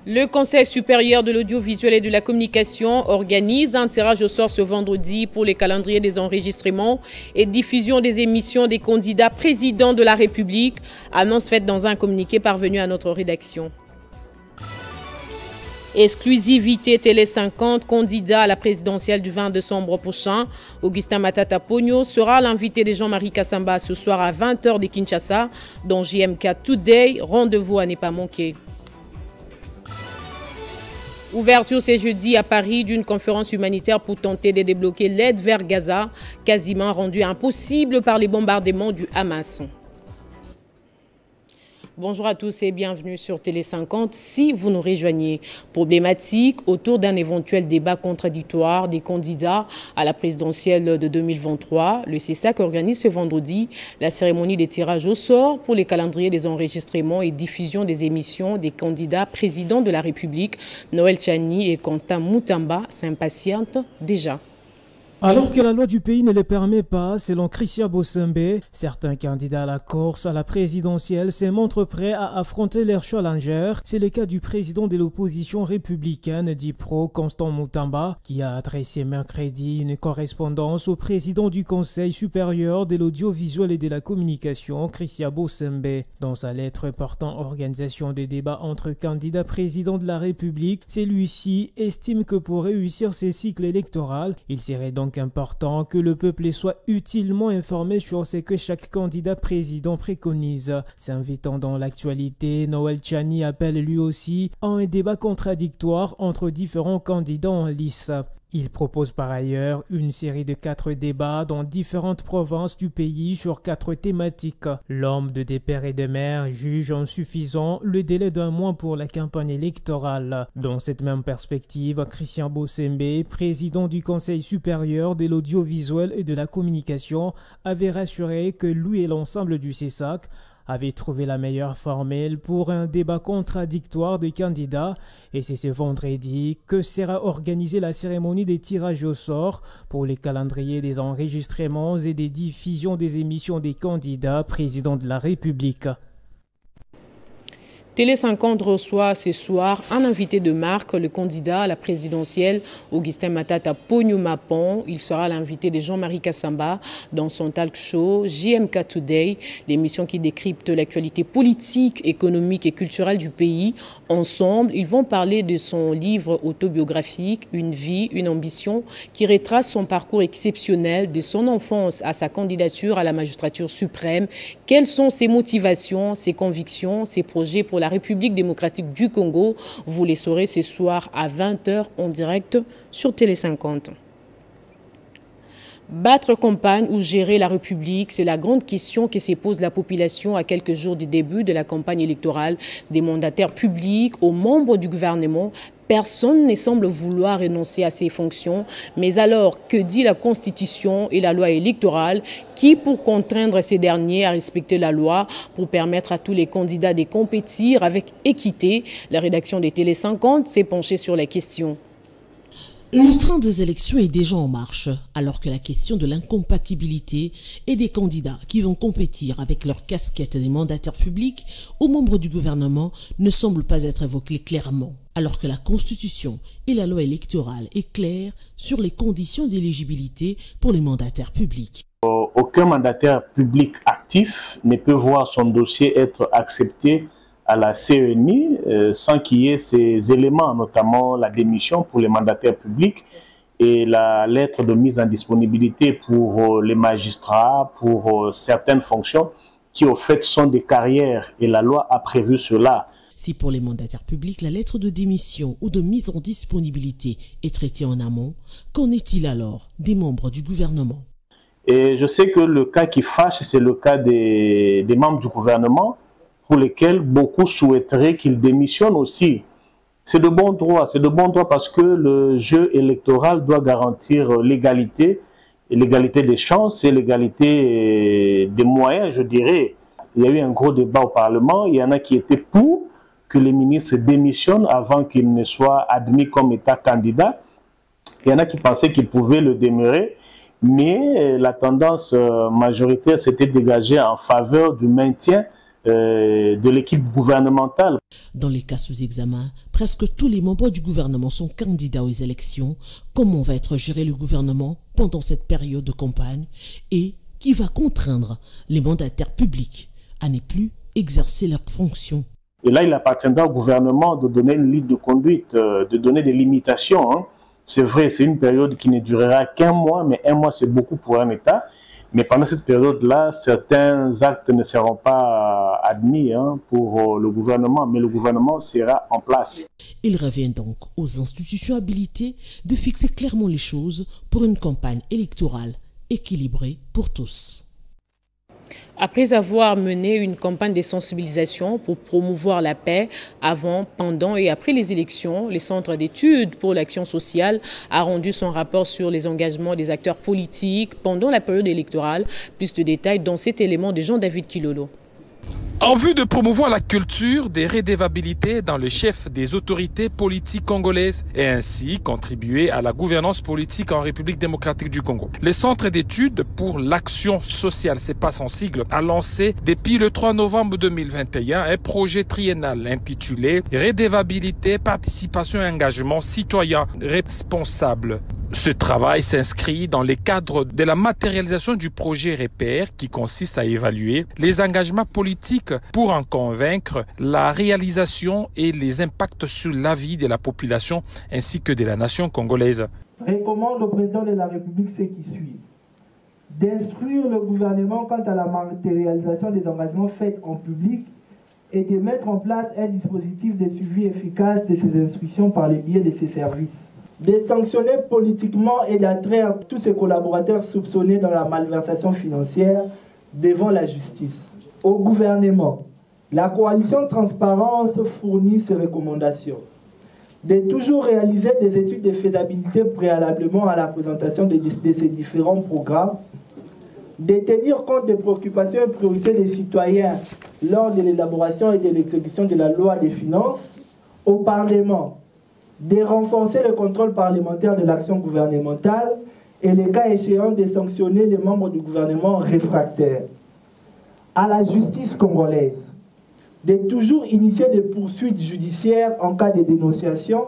Le Conseil supérieur de l'audiovisuel et de la communication organise un tirage au sort ce vendredi pour les calendriers des enregistrements et diffusion des émissions des candidats présidents de la République, annonce faite dans un communiqué parvenu à notre rédaction. Exclusivité Télé 50, candidat à la présidentielle du 20 décembre prochain. Augustin Matata Pogno sera l'invité de Jean-Marie Kassamba ce soir à 20 h de Kinshasa dans JMK Today. Rendez-vous à ne pas manquer. Ouverture ce jeudi à Paris d'une conférence humanitaire pour tenter de débloquer l'aide vers Gaza, quasiment rendue impossible par les bombardements du Hamas. Bonjour à tous et bienvenue sur Télé 50. Si vous nous rejoignez, problématique autour d'un éventuel débat contradictoire des candidats à la présidentielle de 2023. Le CESAC organise ce vendredi la cérémonie des tirages au sort pour les calendriers des enregistrements et diffusion des émissions des candidats présidents de la République. Noël Tchani et Constant Moutamba s'impatientent déjà. Alors que la loi du pays ne le permet pas, selon Christian Bossembe, certains candidats à la course à la présidentielle se montrent prêts à affronter leurs challengers. C'est le cas du président de l'opposition républicaine d'IPRO, Constant Moutamba, qui a adressé mercredi une correspondance au président du Conseil supérieur de l'audiovisuel et de la communication, Christian Bossembe. Dans sa lettre portant organisation des débats entre candidats présidents de la République, celui-ci estime que pour réussir ce cycle électoral, il serait donc important que le peuple soit utilement informé sur ce que chaque candidat président préconise. S'invitant dans l'actualité, Noël Tchani appelle lui aussi à un débat contradictoire entre différents candidats en lice. Il propose par ailleurs une série de 4 débats dans différentes provinces du pays sur 4 thématiques. L'homme de des pères et de mères juge insuffisant le délai d'1 mois pour la campagne électorale. Dans cette même perspective, Christian Bossembe, président du Conseil supérieur de l'audiovisuel et de la communication, avait rassuré que lui et l'ensemble du CESAC avait trouvé la meilleure formule pour un débat contradictoire des candidats et c'est ce vendredi que sera organisée la cérémonie des tirages au sort pour les calendriers des enregistrements et des diffusions des émissions des candidats présidents de la République. Télé 50 reçoit ce soir un invité de marque, le candidat à la présidentielle Augustin Matata Pogno Mapon. Il sera l'invité de Jean-Marie Kassamba dans son talk show JMK Today, l'émission qui décrypte l'actualité politique, économique et culturelle du pays. Ensemble, ils vont parler de son livre autobiographique, Une vie, une ambition, qui retrace son parcours exceptionnel de son enfance à sa candidature à la magistrature suprême. Quelles sont ses motivations, ses convictions, ses projets pour la République démocratique du Congo? Vous les saurez ce soir à 20 h en direct sur Télé 50. Battre campagne ou gérer la République, c'est la grande question que se pose la population à quelques jours du début de la campagne électorale. Des mandataires publics aux membres du gouvernement, personne ne semble vouloir renoncer à ses fonctions. Mais alors, que dit la Constitution et la loi électorale? Qui pour contraindre ces derniers à respecter la loi pour permettre à tous les candidats de compétir avec équité? La rédaction des Télé 50 s'est penchée sur la question. Le train des élections est déjà en marche, alors que la question de l'incompatibilité et des candidats qui vont compétir avec leur casquette des mandataires publics ou membres du gouvernement ne semble pas être évoquée clairement, alors que la Constitution et la loi électorale est claire sur les conditions d'éligibilité pour les mandataires publics. Aucun mandataire public actif ne peut voir son dossier être accepté à la CENI sans qu'il y ait ces éléments, notamment la démission pour les mandataires publics et la lettre de mise en disponibilité pour les magistrats, pour certaines fonctions qui au fait sont des carrières et la loi a prévu cela. Si pour les mandataires publics, la lettre de démission ou de mise en disponibilité est traitée en amont, qu'en est-il alors des membres du gouvernement? Et je sais que le cas qui fâche, c'est le cas des membres du gouvernement, pour lesquels beaucoup souhaiteraient qu'ils démissionnent aussi. C'est de bon droit, parce que le jeu électoral doit garantir l'égalité, l'égalité des chances et l'égalité des moyens, je dirais. Il y a eu un gros débat au Parlement, il y en a qui étaient pour que les ministres démissionnent avant qu'ils ne soient admis comme état candidat. Il y en a qui pensaient qu'ils pouvaient le demeurer, mais la tendance majoritaire s'était dégagée en faveur du maintien de l'équipe gouvernementale. Dans les cas sous examen, presque tous les membres du gouvernement sont candidats aux élections. Comment va être géré le gouvernement pendant cette période de campagne et qui va contraindre les mandataires publics à ne plus exercer leurs fonctions? Et là, il appartiendra au gouvernement de donner une ligne de conduite, de donner des limitations. Hein. C'est vrai, c'est une période qui ne durera qu'1 mois, mais 1 mois, c'est beaucoup pour un État. Mais pendant cette période-là, certains actes ne seront pas admis pour le gouvernement, mais le gouvernement sera en place. Il revient donc aux institutions habilitées de fixer clairement les choses pour une campagne électorale équilibrée pour tous. Après avoir mené une campagne de sensibilisation pour promouvoir la paix avant, pendant et après les élections, le Centre d'études pour l'action sociale a rendu son rapport sur les engagements des acteurs politiques pendant la période électorale. Plus de détails dans cet élément de Jean-David Kilolo. En vue de promouvoir la culture des redevabilités dans le chef des autorités politiques congolaises et ainsi contribuer à la gouvernance politique en République démocratique du Congo. Le Centre d'études pour l'action sociale, c'est pas son sigle, a lancé depuis le 3 novembre 2021 un projet triennal intitulé Redevabilité, participation et engagement citoyen responsable. Ce travail s'inscrit dans le cadre de la matérialisation du projet REPER qui consiste à évaluer les engagements politiques pour en convaincre la réalisation et les impacts sur la vie de la population ainsi que de la nation congolaise. Recommande au président de la République ce qui suit. D'instruire le gouvernement quant à la matérialisation des engagements faits en public et de mettre en place un dispositif de suivi efficace de ces instructions par le biais de ses services. De sanctionner politiquement et d'attraire tous ses collaborateurs soupçonnés dans la malversation financière devant la justice. Au gouvernement, la coalition Transparence fournit ses recommandations. De toujours réaliser des études de faisabilité préalablement à la présentation de ces différents programmes, de tenir compte des préoccupations et priorités des citoyens lors de l'élaboration et de l'exécution de la loi des finances. Au Parlement, de renforcer le contrôle parlementaire de l'action gouvernementale et, les cas échéants, de sanctionner les membres du gouvernement réfractaires. À la justice congolaise, de toujours initier des poursuites judiciaires en cas de dénonciation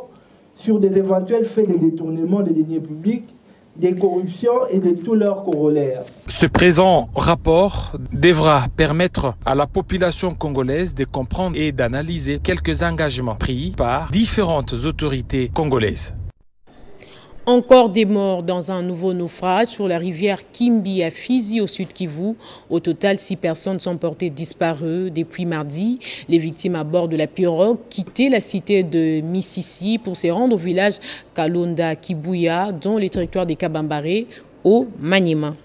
sur des éventuels faits de détournement des deniers publics, des corruptions et de tous leurs corollaires. Ce présent rapport devra permettre à la population congolaise de comprendre et d'analyser quelques engagements pris par différentes autorités congolaises. Encore des morts dans un nouveau naufrage sur la rivière Kimbi à Fizi au sud Kivu. Au total, 6 personnes sont portées disparues depuis mardi. Les victimes à bord de la pirogue quittaient la cité de Misisi pour se rendre au village Kalonda Kibuya, dans les territoires des Kabambare, au Maniema.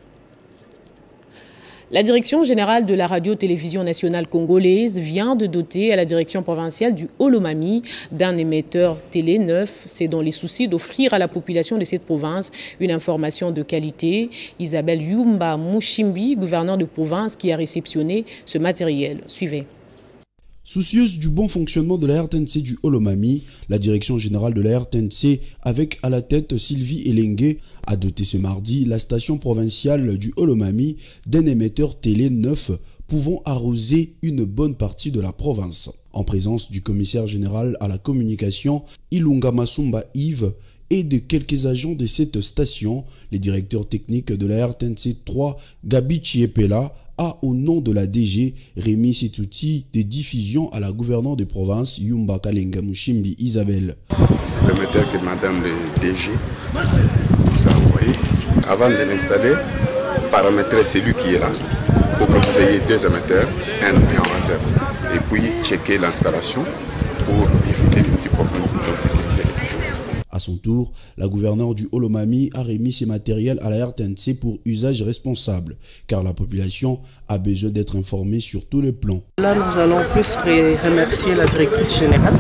La Direction générale de la radio-télévision nationale congolaise vient de doter à la direction provinciale du Olomami d'un émetteur télé neuf. C'est dans les soucis d'offrir à la population de cette province une information de qualité. Isabelle Yumba Mushimbi, gouverneur de province, qui a réceptionné ce matériel. Suivez. Soucieuse du bon fonctionnement de la RTNC du Olomami, la direction générale de la RTNC, avec à la tête Sylvie Elengue, a doté ce mardi la station provinciale du Olomami d'un émetteur télé neuf pouvant arroser une bonne partie de la province. En présence du commissaire général à la communication, Ilunga Masumba Yves, et de quelques agents de cette station, les directeurs techniques de la RTNC 3, Gabi Chiepela, a, au nom de la DG, remis cet outil de diffusion à la gouverneure de province, Yumba Kalenga Mushimbi Isabelle. L'émetteur que Madame le DG nous a envoyé, avant de l'installer, paramétrer celui qui est là, pour que vous ayez 2 émetteurs, un en réserve, et puis checker l'installation pour éviter les petits problèmes de sécurité. À son tour, la gouverneure du Olomami a remis ces matériels à la RTNC pour usage responsable, car la population a besoin d'être informée sur tous les plans. Là, nous allons plus remercier la directrice générale.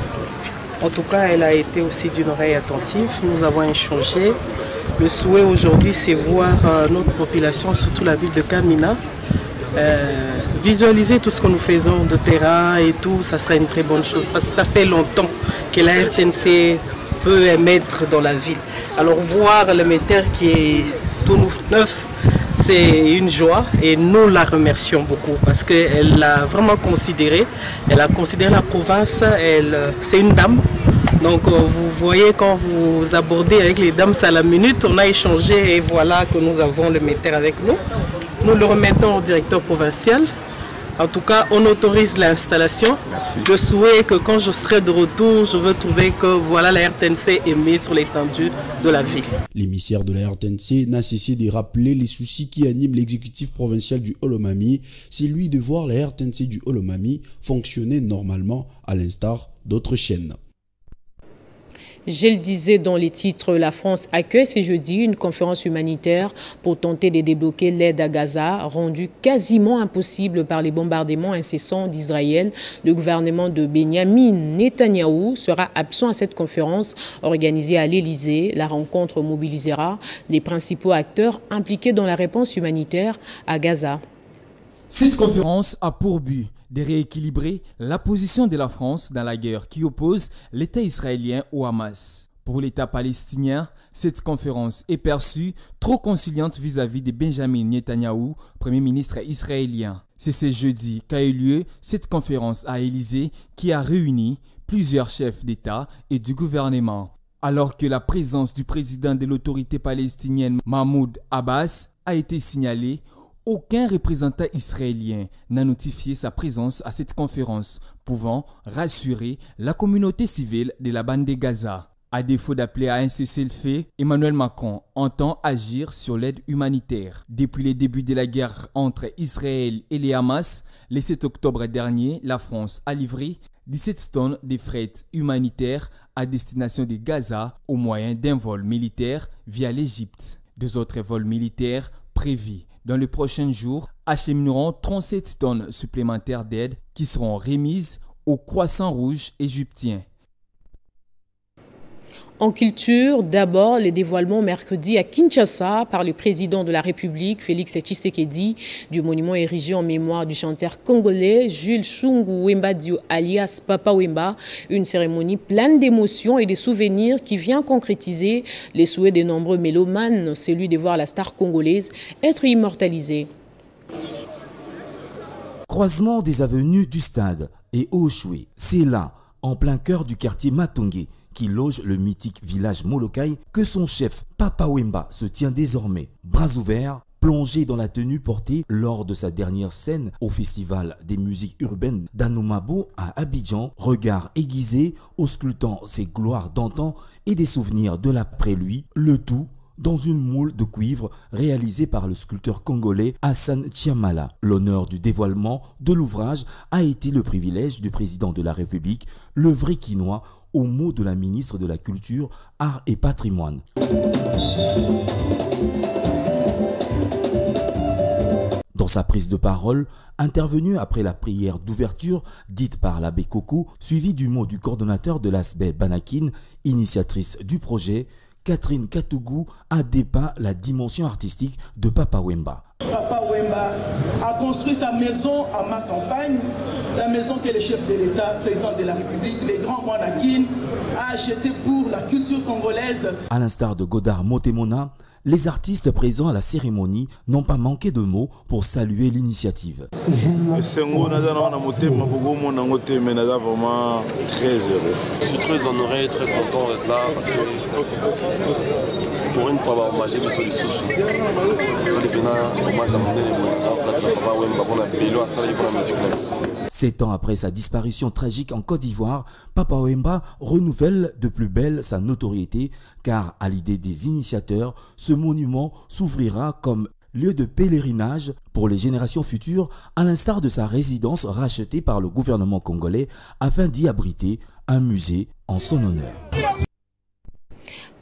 En tout cas, elle a été aussi d'une oreille attentive. Nous avons échangé. Le souhait aujourd'hui, c'est voir notre population, surtout la ville de Kamina, visualiser tout ce que nous faisons de terrain et tout. Ça serait une très bonne chose, parce que ça fait longtemps que la RTNC peut émettre dans la ville. Alors voir l'émetteur qui est tout neuf, c'est une joie et nous la remercions beaucoup parce qu'elle l'a vraiment considéré. Elle a considéré la province, c'est une dame. Donc vous voyez quand vous abordez avec les dames, c'est à la minute, on a échangé et voilà que nous avons le metteur avec nous. Nous le remettons au directeur provincial. En tout cas, on autorise l'installation. Je souhaite que quand je serai de retour, je veux trouver que voilà, la RTNC est mise sur l'étendue de la ville. L'émissaire de la RTNC n'a cessé de rappeler les soucis qui animent l'exécutif provincial du Olomami. C'est lui de voir la RTNC du Olomami fonctionner normalement à l'instar d'autres chaînes. Je le disais dans les titres, la France accueille ce jeudi une conférence humanitaire pour tenter de débloquer l'aide à Gaza, rendue quasiment impossible par les bombardements incessants d'Israël. Le gouvernement de Benjamin Netanyahou sera absent à cette conférence organisée à l'Élysée. La rencontre mobilisera les principaux acteurs impliqués dans la réponse humanitaire à Gaza. Cette conférence a pour but de rééquilibrer la position de la France dans la guerre qui oppose l'État israélien au Hamas. Pour l'État palestinien, cette conférence est perçue trop conciliante vis-à-vis de Benjamin Netanyahou, Premier ministre israélien. C'est ce jeudi qu'a eu lieu cette conférence à Élysée qui a réuni plusieurs chefs d'État et du gouvernement. Alors que la présence du président de l'autorité palestinienne Mahmoud Abbas a été signalée, aucun représentant israélien n'a notifié sa présence à cette conférence, pouvant rassurer la communauté civile de la bande de Gaza. À défaut d'appeler à un cessez-le-feu, Emmanuel Macron entend agir sur l'aide humanitaire. Depuis le début de la guerre entre Israël et les Hamas, le 7 octobre dernier, la France a livré 17 tonnes de fret humanitaire à destination de Gaza au moyen d'un vol militaire via l'Égypte. 2 autres vols militaires prévus dans les prochains jours achemineront 37 tonnes supplémentaires d'aide qui seront remises au Croissant Rouge égyptien. En culture, d'abord, les dévoilements mercredi à Kinshasa par le président de la République, Félix Tshisekedi, du monument érigé en mémoire du chanteur congolais Jules Shungu Wemba Dio alias Papa Wemba, une cérémonie pleine d'émotions et de souvenirs qui vient concrétiser les souhaits de nombreux mélomanes, celui de voir la star congolaise être immortalisée. Croisement des avenues du Stade et Oshwe, c'est là, en plein cœur du quartier Matongé, qui loge le mythique village Molokai, que son chef Papa Wemba se tient désormais, bras ouverts, plongé dans la tenue portée lors de sa dernière scène au festival des musiques urbaines d'Anoumabo à Abidjan, regard aiguisé, auscultant ses gloires d'antan et des souvenirs de l'après-lui, le tout dans une moule de cuivre réalisée par le sculpteur congolais Hassan Tchiamala. L'honneur du dévoilement de l'ouvrage a été le privilège du président de la République, le vrai quinois, au mot de la ministre de la Culture, Arts et Patrimoine. Dans sa prise de parole, intervenue après la prière d'ouverture dite par l'abbé Koko, suivie du mot du coordonnateur de l'ASBE Banakin, initiatrice du projet, Catherine Katougou a dépeint la dimension artistique de Papa Wemba. Papa Wemba a construit sa maison à ma campagne, la maison que le chef de l'État, président de la République, le grand Mwanakin, a acheté pour la culture congolaise. À l'instar de Godard Motemona, les artistes présents à la cérémonie n'ont pas manqué de mots pour saluer l'initiative. Je suis très honoré, très content d'être là parce que pour une fois, j'ai vu sur les sous-sous. 7 ans après sa disparition tragique en Côte d'Ivoire, Papa Wemba renouvelle de plus belle sa notoriété car à l'idée des initiateurs, ce monument s'ouvrira comme lieu de pèlerinage pour les générations futures à l'instar de sa résidence rachetée par le gouvernement congolais afin d'y abriter un musée en son honneur.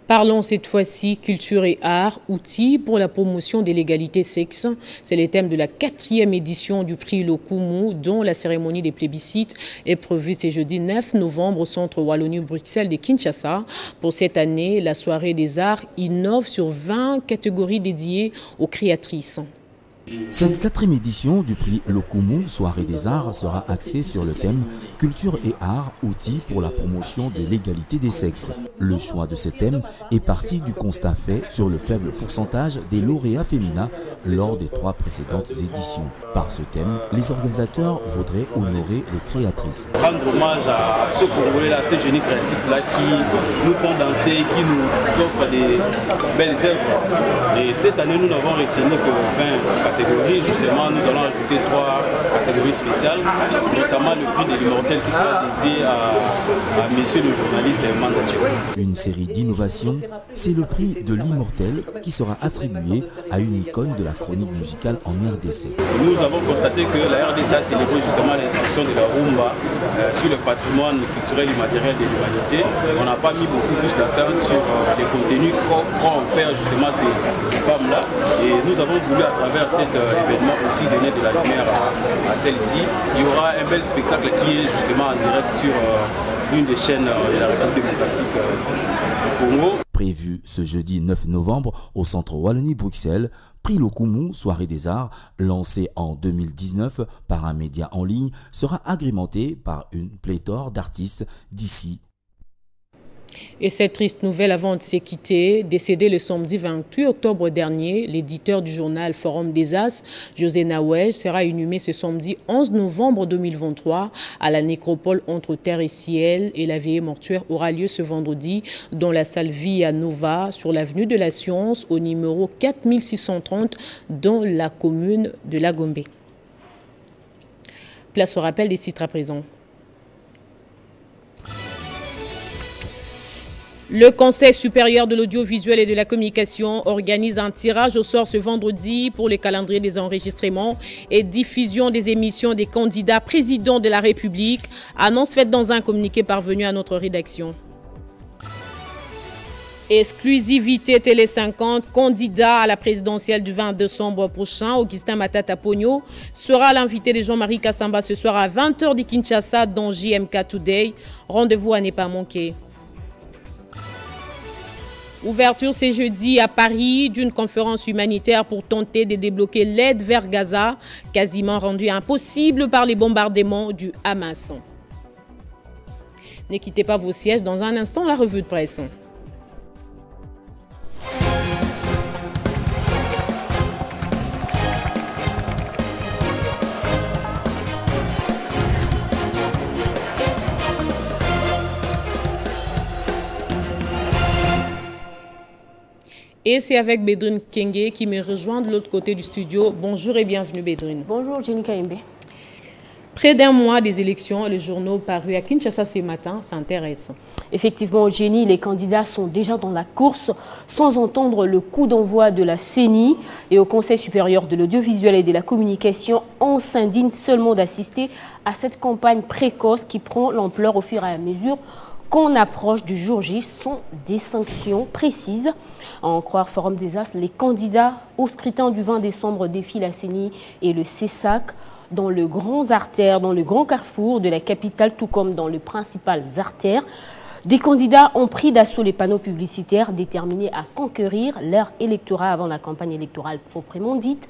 Parlons cette fois-ci culture et art, outils pour la promotion de l'égalité sexe. C'est le thème de la 4e édition du prix Lokumu, dont la cérémonie des plébiscites est prévue ce jeudi 9 novembre au centre Wallonie-Bruxelles de Kinshasa. Pour cette année, la soirée des arts innove sur 20 catégories dédiées aux créatrices. Cette 4e édition du prix Lokumu, Soirée des Arts, sera axée sur le thème « Culture et art, outils pour la promotion de l'égalité des sexes ». Le choix de ce thème est parti du constat fait sur le faible pourcentage des lauréats féminins lors des 3 précédentes éditions. Par ce thème, les organisateurs voudraient honorer les créatrices. Rendre hommage à ce Congolais-là, à ces génies créatifs-là qui nous font danser, qui nous offrent des belles œuvres. Et cette année, nous n'avons retenu que 20 catégories. Justement, nous allons ajouter 3 catégories spéciales, notamment le prix de l'immortel qui sera dédié à monsieur le journaliste Manda Tcheko. Une série d'innovations, c'est le prix de l'immortel qui sera attribué à une icône de la chronique musicale en RDC. Nous avons constaté que la RDC a célébré justement l'inscription de la rumba sur le patrimoine culturel et matériel de l'humanité. On n'a pas mis beaucoup plus d'accent sur les contenus qu'ont offert justement ces femmes-là. Et nous avons voulu à travers cet événement aussi donner de la lumière à celle-ci. Il y aura un bel spectacle qui est justement en direct sur l'une des chaînes de la République démocratique du Congo. Prévu ce jeudi 9 novembre au centre Wallonie-Bruxelles, Prix Lokumu, Soirée des Arts, lancé en 2019 par un média en ligne, sera agrémenté par une pléthore d'artistes d'ici. Et cette triste nouvelle avant de se quitter, décédé le samedi 28 octobre dernier, l'éditeur du journal Forum des As, José Nawej, sera inhumé ce samedi 11 novembre 2023 à la nécropole entre terre et ciel, et la veillée mortuaire aura lieu ce vendredi dans la salle Via Nova sur l'avenue de la Science au numéro 4630 dans la commune de La Gombe. Place au rappel des titres à présent. Le Conseil supérieur de l'audiovisuel et de la communication organise un tirage au sort ce vendredi pour le calendrier des enregistrements et diffusion des émissions des candidats présidents de la République. Annonce faite dans un communiqué parvenu à notre rédaction. Exclusivité Télé 50, candidat à la présidentielle du 20 décembre prochain, Augustin Matata Pogno sera l'invité de Jean-Marie Kassamba ce soir à 20h de Kinshasa dans JMK Today. Rendez-vous à ne pas manquer. Ouverture ce jeudi à Paris d'une conférence humanitaire pour tenter de débloquer l'aide vers Gaza, quasiment rendue impossible par les bombardements du Hamas. Ne quittez pas vos sièges, dans un instant la revue de presse. Et c'est avec Bédrine Kenge qui me rejoint de l'autre côté du studio. Bonjour et bienvenue Bédrine. Bonjour Jenny Kaimbe. Près d'un mois des élections, les journaux parus à Kinshasa ce matin s'intéressent. Effectivement, Jenny, les candidats sont déjà dans la course sans entendre le coup d'envoi de la CENI et au Conseil supérieur de l'audiovisuel et de la communication. On s'indigne seulement d'assister à cette campagne précoce qui prend l'ampleur au fur et à mesure qu'on approche du jour J sans des sanctions précises. À en croire Forum des As, les candidats au scrutin du 20 décembre défient la CENI et le CESAC dans les grands artères, dans le grand carrefour de la capitale, tout comme dans les principales artères. Des candidats ont pris d'assaut les panneaux publicitaires déterminés à conquérir leur électorat avant la campagne électorale proprement dite.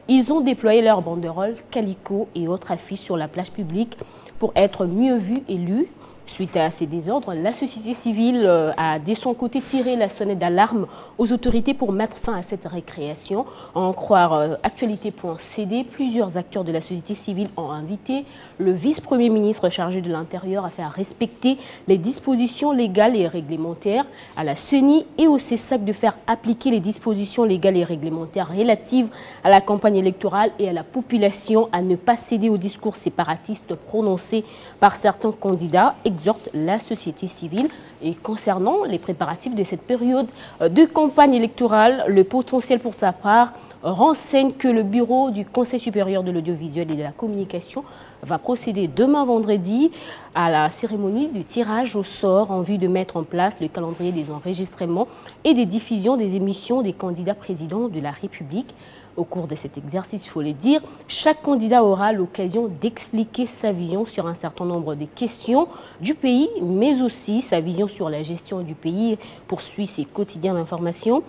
Ils ont déployé leurs banderoles, calicots et autres affiches sur la place publique pour être mieux vus et lus. Suite à ces désordres, la société civile a de son côté tiré la sonnette d'alarme aux autorités pour mettre fin à cette récréation. À en croire actualité.cd, plusieurs acteurs de la société civile ont invité le vice-premier ministre chargé de l'Intérieur à faire respecter les dispositions légales et réglementaires, à la CENI et au CESAC de faire appliquer les dispositions légales et réglementaires relatives à la campagne électorale et à la population à ne pas céder aux discours séparatistes prononcés par certains candidats, exhorte la société civile. Et concernant les préparatifs de cette période de campagne électorale, le potentiel pour sa part renseigne que le bureau du Conseil supérieur de l'audiovisuel et de la communication va procéder demain vendredi à la cérémonie du tirage au sort en vue de mettre en place le calendrier des enregistrements et des diffusions des émissions des candidats présidents de la République. Au cours de cet exercice, il faut le dire, chaque candidat aura l'occasion d'expliquer sa vision sur un certain nombre de questions du pays, mais aussi sa vision sur la gestion du pays, poursuit ses quotidiens d'information.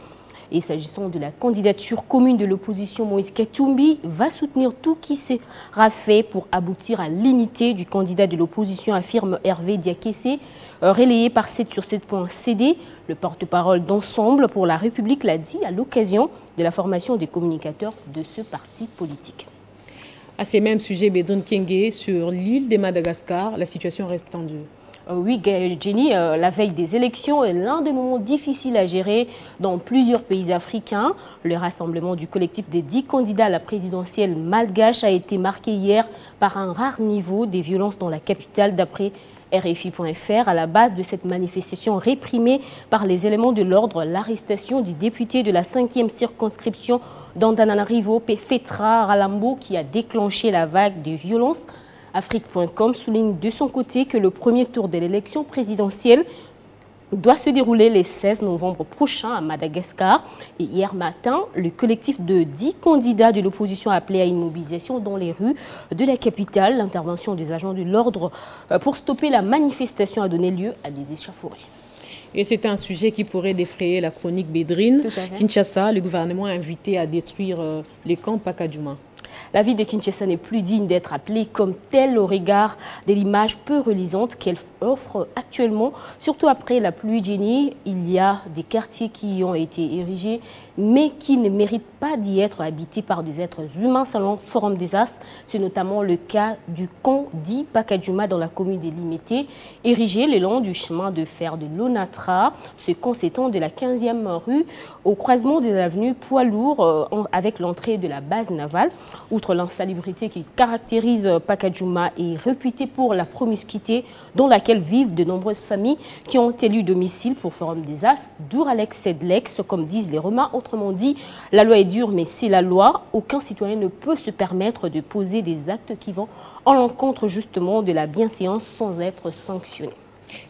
Et s'agissant de la candidature commune de l'opposition, Moïse Katumbi va soutenir tout qui sera fait pour aboutir à l'unité du candidat de l'opposition, affirme Hervé Diakessé, relayé par 7sur7.cd. Le porte-parole d'Ensemble pour la République l'a dit à l'occasion de la formation des communicateurs de ce parti politique. À ces mêmes sujets, Bédrine Kenge, sur l'île de Madagascar, la situation reste tendue. Oui, Jenny, la veille des élections est l'un des moments difficiles à gérer dans plusieurs pays africains. Le rassemblement du collectif des 10 candidats à la présidentielle malgache a été marqué hier par un rare niveau des violences dans la capitale, d'après RFI.fr. À la base de cette manifestation réprimée par les éléments de l'ordre, l'arrestation du député de la 5e circonscription d'Antananarivo, Fetra Ralambo, qui a déclenché la vague de violence. Afrique.com souligne de son côté que le premier tour de l'élection présidentielle doit se dérouler le 16 novembre prochain à Madagascar. Et hier matin, le collectif de 10 candidats de l'opposition a appelé à une mobilisation dans les rues de la capitale. L'intervention des agents de l'ordre pour stopper la manifestation a donné lieu à des échauffourées. Et c'est un sujet qui pourrait défrayer la chronique Bédrine. Kinshasa, le gouvernement a invité à détruire les camps Pakadjouma. La ville de Kinshasa n'est plus digne d'être appelée comme telle au regard de l'image peu reluisante qu'elle offre actuellement. Surtout après la pluie Jenny, il y a des quartiers qui y ont été érigés, mais qui ne méritent pas d'y être habités par des êtres humains selon Forum des As. C'est notamment le cas du camp dit Pakadjouma dans la commune de Limité, érigé le long du chemin de fer de l'Onatra. Ce camp s'étend de la 15e rue au croisement des avenues Poids Lourd avec l'entrée de la base navale. Outre l'insalubrité qui caractérise Pakadjouma est réputée pour la promiscuité dans laquelle vivent de nombreuses familles qui ont élu domicile pour Forum des As. Duralex Sedlex, comme disent les Romains. Autrement dit, la loi est dure, mais c'est la loi. Aucun citoyen ne peut se permettre de poser des actes qui vont en l'encontre justement de la bienséance sans être sanctionné.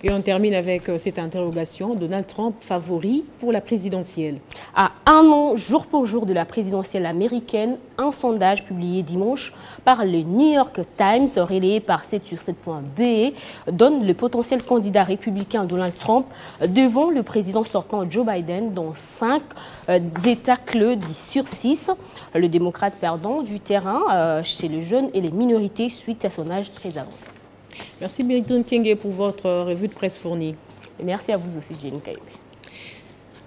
Et on termine avec cette interrogation. Donald Trump favori pour la présidentielle. À un an, jour pour jour de la présidentielle américaine, un sondage publié dimanche par le New York Times, relayé par 7sur7.be, donne le potentiel candidat républicain Donald Trump devant le président sortant Joe Biden dans 5 États clés 10 sur 6. Le démocrate perdant du terrain chez les jeunes et les minorités suite à son âge très avancé. Merci Bédrine Kenge pour votre revue de presse fournie. Et merci à vous aussi, Jenny Kaïbe.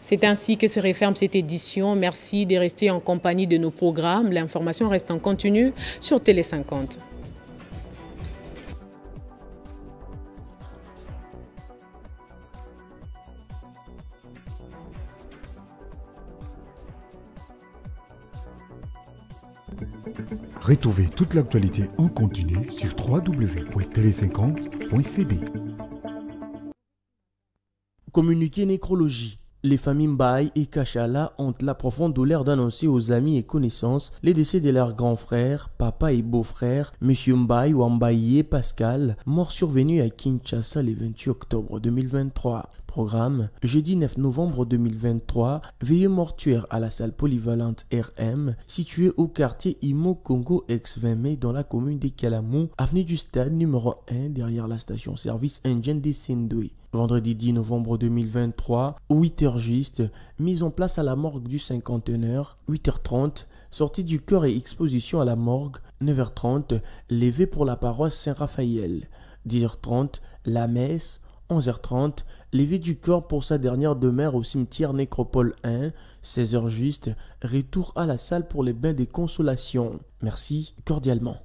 C'est ainsi que se referme cette édition. Merci de rester en compagnie de nos programmes. L'information reste en continu sur Télé 50. Retrouvez toute l'actualité en continu sur www.tele50.cd. Communiqué nécrologie. Les familles Mbaye et Kachala ont la profonde douleur d'annoncer aux amis et connaissances les décès de leurs grands frères, papa et beau-frère, M. Mbaye Wambaye Pascal, mort survenu à Kinshasa le 28 octobre 2023. Programme, jeudi 9 novembre 2023, veillée mortuaire à la salle polyvalente RM, située au quartier Imo Congo ex-20 mai dans la commune de Kalamou, avenue du Stade numéro 1 derrière la station-service Indienne des Sindoué. Vendredi 10 novembre 2023, 8h juste, mise en place à la morgue du 51h, 8h30, sortie du cœur et exposition à la morgue, 9h30, levée pour la paroisse Saint-Raphaël, 10h30, la messe, 11h30, levée du corps pour sa dernière demeure au cimetière Nécropole 1, 16h juste, retour à la salle pour les bains des consolations. Merci cordialement.